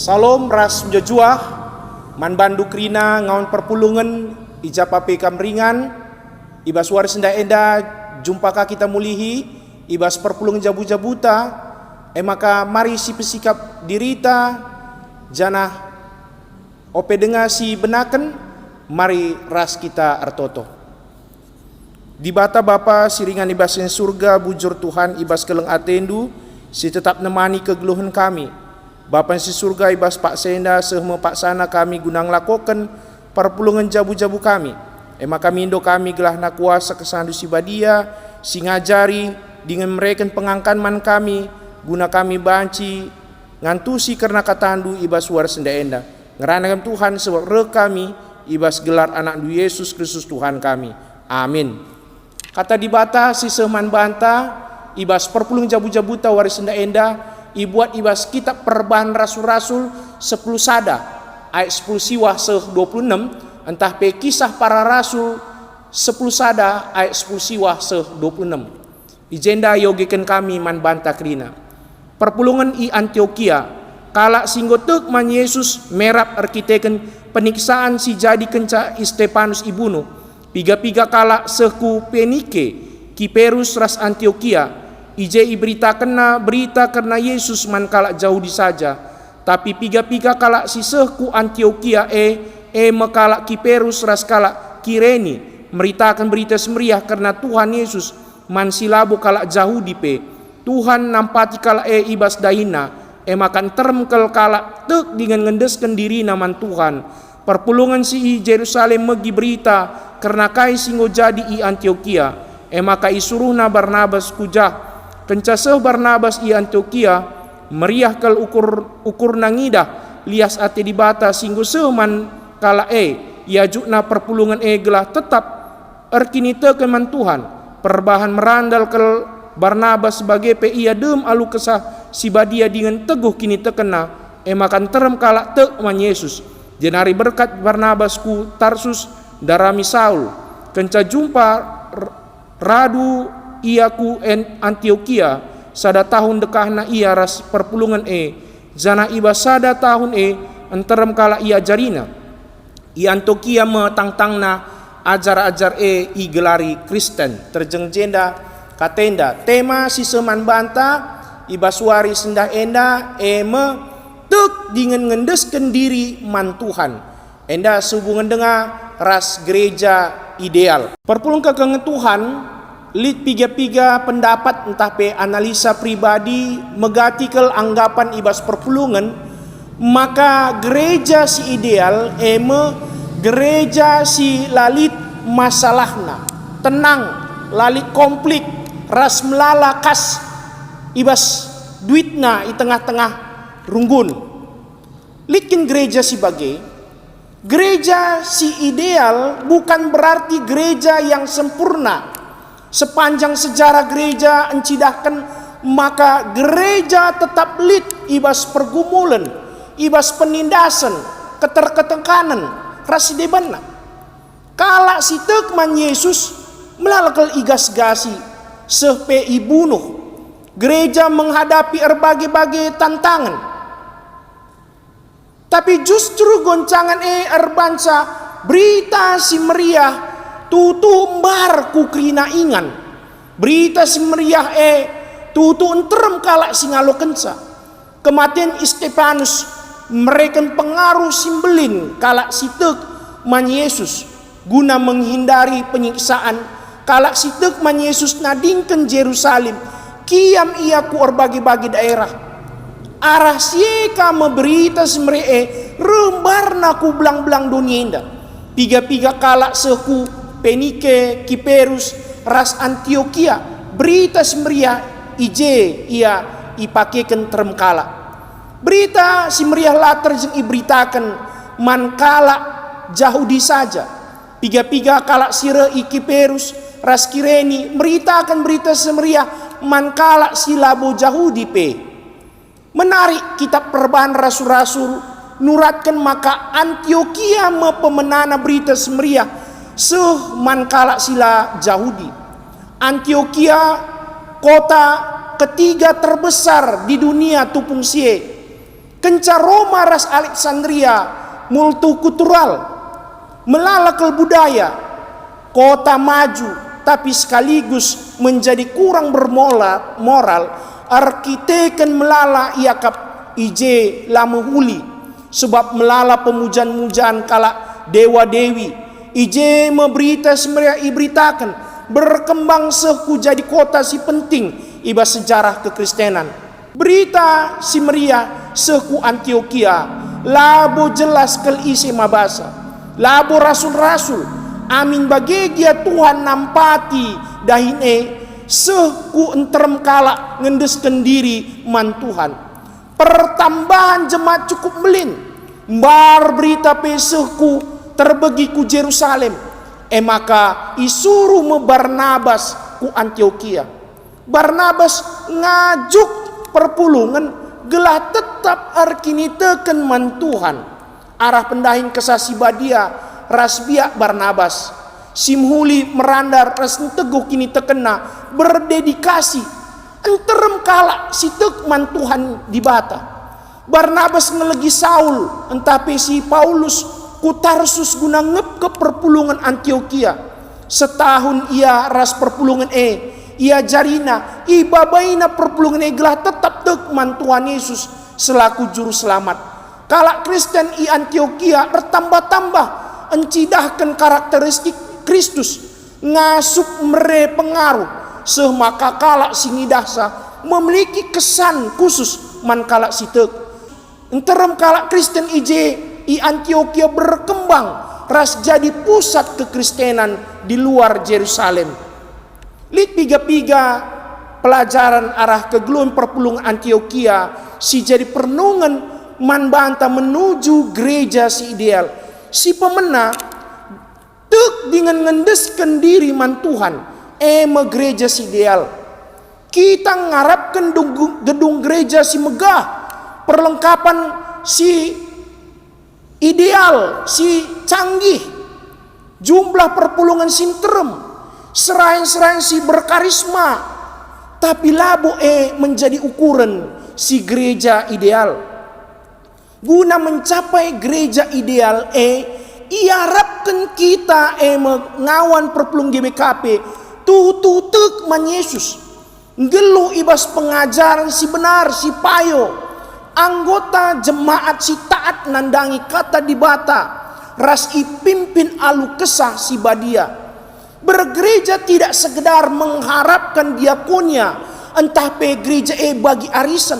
Salom ras menjajuah man bandu krina ngawan perpulungan ijapa pekam ringan ibas waris nda enda jumpa ka kita mulihi ibas perpulungan jabu-jabuta maka mari si pesikap dirita janah ope denga si benaken mari ras kita artoto di bata bapa siringan ibasin surga bujur Tuhan ibas keleng atendu si tetap nemani kegeluhan kami Bapa si surga ibas pak senda sehme pak sana kami gunang lakokan perpulungan jabu-jabu kami. Kami indo kami gelah na kuasa kesandu si badia si ngajari dengan mereka pengangkan man kami guna kami banci ngantusi karena katandu ibas suara senda enda. Ngeranagam Tuhan sebab kami ibas gelar anak du Yesus Kristus Tuhan kami. Amin. Kata dibata si seman banta ibas perpulung jabu-jabuta waris senda enda ibuat ibas kitab perbahan rasul-rasul 10 sada ayat 10 siwah 26 entah pe kisah para rasul 10 sada ayat 10 siwah 26 ijenda yogikan kami man banta krina perpulungan i Antioquia kala singgotek man Yesus merap arkiteken peniksaan si jadi kenca Stefanus ibunuh piga-piga kala seku Penike Kiperus ras Antioquia ije berita karena Yesus man kalak jauh di saja tapi piga-piga kalak si sehku Antioquia mekalak Kiperus ras kalak Kireni meritakan berita semeriah karena Tuhan Yesus man silabo kalak jauh di pe Tuhan nampati kalak ibas dahina makan termkel kalak tek dengan ngendeskan diri naman Tuhan perpulungan si Jerusalem megi berita karena kai singo jadi i Antioquia maka isuruhna Barnabas kujah kencaseh Barnabas i Antioquia meriah kal ukur nangidah lias ate di bata singgo seman kala ia jukna perpulungan gelah tetap erkinite keman Tuhan perbahan merandal kal Barnabas sebagai pe ia dem alu kesah si badia dengan teguh kini tekena makan terem kala tek man Yesus jenari berkat Barnabas ku Tarsus darami Saul kenca jumpa radu iaku Antioquia sada tahun dekahna ia ras perpulungan jana iba sada tahun enterem kala ia jarina i Antioquia metang-tangna ajar-ajar i gelari Kristen terjeng jenda katenda tema si seman banta iba suari sendah enda me tek dengan ngendesken diri man Tuhan enda sehubungan dengan ras gereja ideal perpulung kekengen Tuhan Lid piga-piga pendapat entah pe analisa pribadi megatikal anggapan ibas perpulungan maka gereja si ideal gereja si lalit masalahna tenang lalit konflik ras melala kas ibas duitna di tengah-tengah runggun likin gereja si bagai gereja si ideal bukan berarti gereja yang sempurna sepanjang sejarah gereja encidahkan maka gereja tetap lid ibas pergumulan ibas penindasan keterketekanan rasidebanna kala si tekman Yesus melalakal igas gasi sepe ibunuh gereja menghadapi berbagai-bagai tantangan tapi justru goncangan erbansa berita si meriah tutu mbar ku krina ingan berita si meriah tutu enterem kalak singalo kenca kematian Stefanus mereka pengaruh simbelin kalak sitek man Yesus guna menghindari penyiksaan kalak sitek man Yesus nadingken Jerusalem kiam ia ku bagi-bagi daerah arah sieka memberita si mereka rembarna ku belang-belang dunia indah piga-piga kalak seku Penike, Kiperus, ras Antioquia berita semeriah ije ia ipakekan terem kala berita semeriah latar jeng iberitakan man kala Yahudi saja piga-piga kala sire i Kiperus ras Kireni meritakan berita semeriah man kala silabo Yahudi pe menarik kitab perbahan rasul-rasul nuratkan maka Antioquia pemenana berita semeriah man kalak sila Yahudi Antioquia kota ketiga terbesar di dunia tupung sie Kenca Roma ras Alexandria multikultural, melalakal budaya, kota maju tapi sekaligus menjadi kurang bermoral, arkiteken melala iakap ije lama huli, sebab melala pemujaan-mujaan kala dewa dewi, ije memberita semeria iberitakan, berkembang seku jadi kota si penting iba sejarah kekristenan. Berita si Meria seku Antioquia, labo jelas kel isi mabasa, labo rasul-rasul, amin bagegia Tuhan nampati dahine seku enterem kala ngendesken diri man Tuhan. Pertambahan jemaat cukup melin, bar berita pe seku terbegi ku Jerusalem, maka isuruh me Barnabas ku Antioquia. Barnabas ngajuk perpulungan gelah tetap arkini teken man Tuhan. Arah pendahin kesasi badia rasbiak Barnabas simhuli merandar ras teguh kini tekena berdedikasi enterem kala si tek man Tuhan di bata. Barnabas ngelegi Saul entape si Paulus ku Tarsus guna ngep ke perpulungan Antioquia. Setahun ia ras perpulungan ia jarina ibabaina perpulungan gelah tetap tek man Tuhan Yesus selaku juru selamat. Kala Kristen i Antioquia bertambah-tambah encidahkan karakteristik Kristus, ngasup mere pengaruh semaka kala singidahsa memiliki kesan khusus man kala sitek. Enterem kala Kristen ije i Antioquia berkembang ras jadi pusat kekristenan di luar Yerusalem. Lit piga-piga pelajaran arah kegeluan perpulungan Antioquia si jadi pernungan man banta menuju gereja si ideal. Si pemena tek dengan ngendeskan diri man Tuhan gereja si ideal. Kita ngarapkan gedung gereja si megah, perlengkapan si ideal, si canggih, jumlah perpulungan sinterem, serain-serain si berkarisma, tapi labo menjadi ukuran si gereja ideal. Guna mencapai gereja ideal iarapkan kita mengawan perpulung GBKP tututuk man Yesus ngelu ibas pengajaran si benar si payo, anggota jemaat si taat nandangi kata di bata ras ipimpin alu kesah si badia. Bergereja tidak sekedar mengharapkan diakonia entah pe gereja bagi arisan,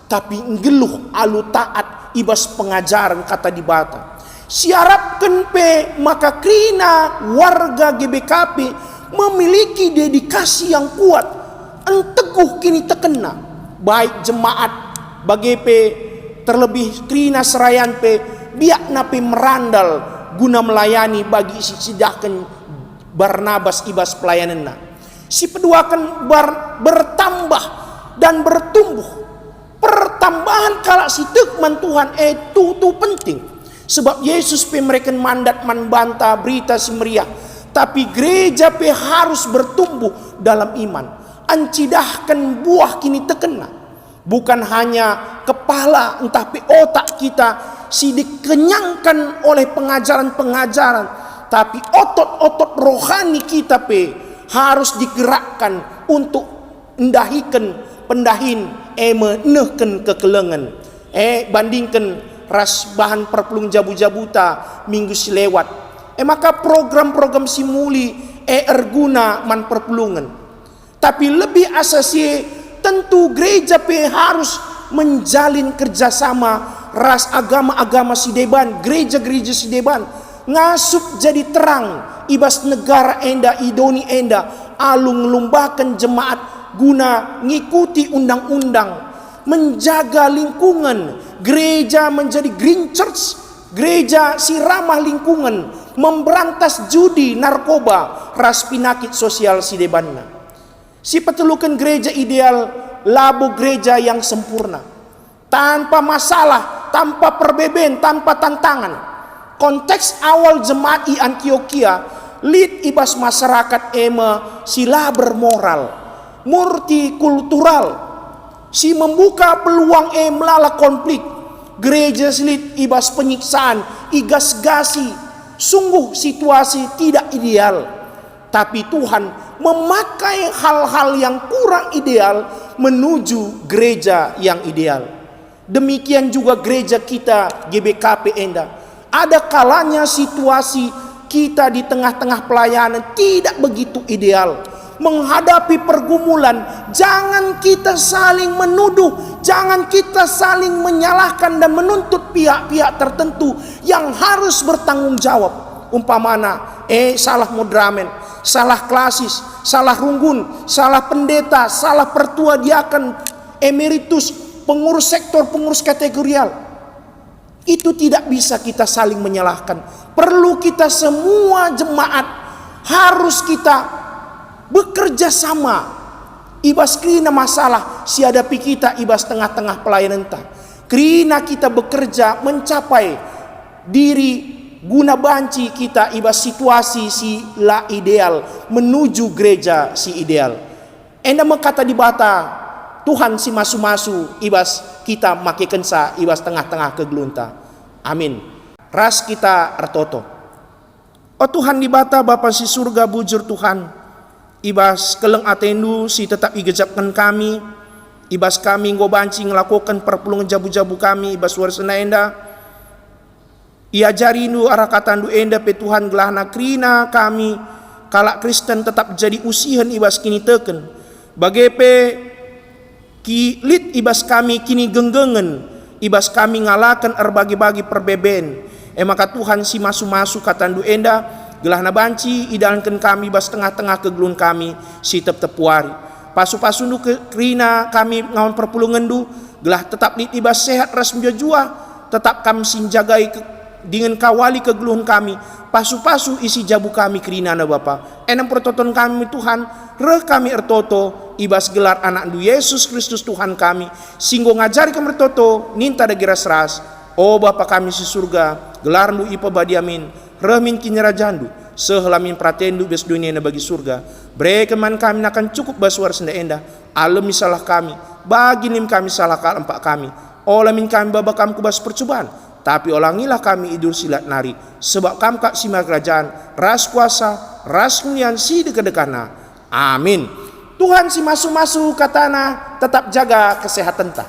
tapi ngeluh alu taat ibas pengajaran kata di bata. Siarapkan pe maka krina warga GBKP memiliki dedikasi yang kuat, enteguh kini tekena baik jemaat bagi pe terlebih krina serayan pe biak nape merandal guna melayani bagi si sidahkan Barnabas ibas pelayananna. Si kedua akan bertambah dan bertumbuh. Pertambahan kala si tekman Tuhan itu penting. Sebab Yesus memberikan mandat membantah berita si meriah. Tapi gereja harus bertumbuh dalam iman. Ancidahkan buah kini tekena. Bukan hanya kepala entah otak kita si dikenyangkan oleh pengajaran-pengajaran, tapi otot-otot rohani kita harus digerakkan untuk endahikan pendahin menehkan kekelengan. Bandingkan ras bahan perpulung jabu-jabuta minggu silewat. Maka program-program simuli erguna man perpulungan. Tapi lebih asasi tentu gereja harus menjalin kerjasama ras agama-agama sideban, gereja-gereja sideban ngasup jadi terang ibas negara enda idoni enda alung lumbakan jemaat guna ngikuti undang-undang, menjaga lingkungan gereja menjadi green church, gereja si ramah lingkungan, memberantas judi, narkoba, ras pinakit sosial si debanna. Si petelukan gereja ideal labo gereja yang sempurna, tanpa masalah, tanpa perbeben, tanpa tantangan. Konteks awal jemaat di Antioquia lid ibas masyarakat sila bermoral, multikultural, si membuka peluang melala konflik, gereja selit ibas penyiksaan, igas gasi. Sungguh situasi tidak ideal. Tapi Tuhan memakai hal-hal yang kurang ideal menuju gereja yang ideal. Demikian juga gereja kita GBKP Enda. Ada kalanya situasi kita di tengah-tengah pelayanan tidak begitu ideal. Menghadapi pergumulan, jangan kita saling menuduh, jangan kita saling menyalahkan dan menuntut pihak-pihak tertentu yang harus bertanggung jawab. Umpamana, salah mudramen, salah klasis, salah runggun, salah pendeta, salah pertua diaken, emeritus, pengurus sektor, pengurus kategorial. Itu tidak bisa kita saling menyalahkan. Perlu kita semua jemaat harus kita bekerja sama. Ibas krina masalah si hadapi kita ibas tengah-tengah pelayanan ta. Krina kita bekerja mencapai diri guna banci kita ibas situasi si la ideal menuju gereja si ideal. Enda mengkata di bata Tuhan si masu-masu ibas kita make kensa ibas tengah-tengah kegelunta. Amin. Ras kita ertoto. Oh Tuhan di bata Bapa si surga bujur Tuhan. Ibas keleng atendu si tetap igejapkan kami. Ibas kami ngobanci ngelakukan perpulungan jabu-jabu kami. Ibas warsena enda. Iajari nu arah katandu enda pe Tuhan gelahna krina kami. Kalak Kristen tetap jadi usihan ibas kini teken. Bagepe kilit ibas kami kini genggengen. Ibas kami ngalakan erbagi-bagi perbeben. Maka Tuhan si masu-masu katandu enda. Gelahna banci idalankan kami bas tengah-tengah kegelun kami si tepuari. Pasu-pasu nu krina kami ngawan perpulungan du gelah tetap ibas sehat ras menjua tetap kami sinjagai dengan kawali kegelun kami. Pasu-pasu isi jabu kami krina na Bapa. Enam pertoton kami Tuhan reh kami ertoto ibas gelar anak du Yesus Kristus Tuhan kami. Singgo ngajari kami ertoto ninta da geras ras. Oh Bapa kami si surga gelar nu ipa badiamin. Remin kinyerajandu sehelamin pratendu bes dunia na bagi surga. Brekeman kami akan cukup baswar senda enda. Alami salah kami, bagi nim kami salah empak kami. Olamin kami baba kami kubas percobaan. Tapi olangilah kami idur silat nari. Sebab kami kak sima kerajaan, ras kuasa, ras kunyian si dekedekana. Amin. Tuhan si masu-masu katana tetap jaga kesehatan ta.